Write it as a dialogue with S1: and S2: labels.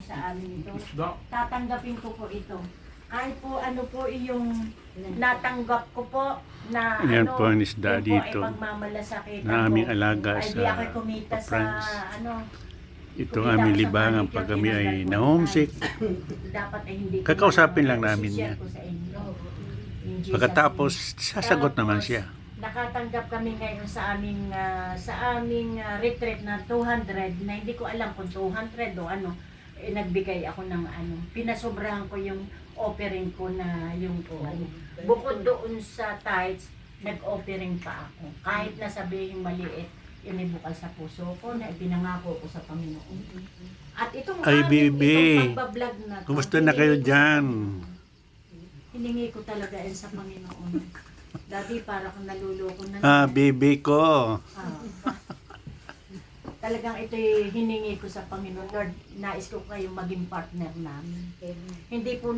S1: sa amin ito. Tatanggapin ko po ito. Kahit po ano po yung natanggap ko po na
S2: Yan
S1: ano,
S2: po ang isda
S1: yun po ay
S2: dito.
S1: pagmamalasakitan
S2: Na aming
S1: ko.
S2: alaga
S1: Ay di
S2: sa
S1: ako kumita sa
S2: France.
S1: ano.
S2: Ito
S1: kumita
S2: aming
S1: ako sa
S2: libangan
S1: manicure,
S2: pag kami ay
S1: tinanggal ko
S2: na-homesick.
S1: Dapat ay hindi ko
S2: Kakausapin
S1: na-
S2: lang namin
S1: i-share
S2: yan.
S1: ko sa inyo. In Jesus'
S2: Pagkatapos,
S1: name.
S2: sasagot naman
S1: Tapos,
S2: siya.
S1: Nakatanggap kami ngayon sa aming retreat na 200 na hindi ko alam kung 200 o ano. Nagbigay ako ng ano, pinasobrahan ko yung offering ko na yung bukod doon sa tithes, nag-offering pa ako. Kahit na sabihin maliit, yun ay bukal sa puso ko na ipinangako ko sa Panginoon. At itong
S2: Ay, baby.
S1: itong pagbablog na to,
S2: Kumusta na kayo
S1: hiningi ko sa
S2: dyan?
S1: Panginoon. Hiningi ko talaga yan sa Panginoon. Dati para kung naluloko na
S2: Baby ko.
S1: talagang ito'y hiningi ko sa Panginoon. Lord, nais ko kayong maging partner namin. Hindi po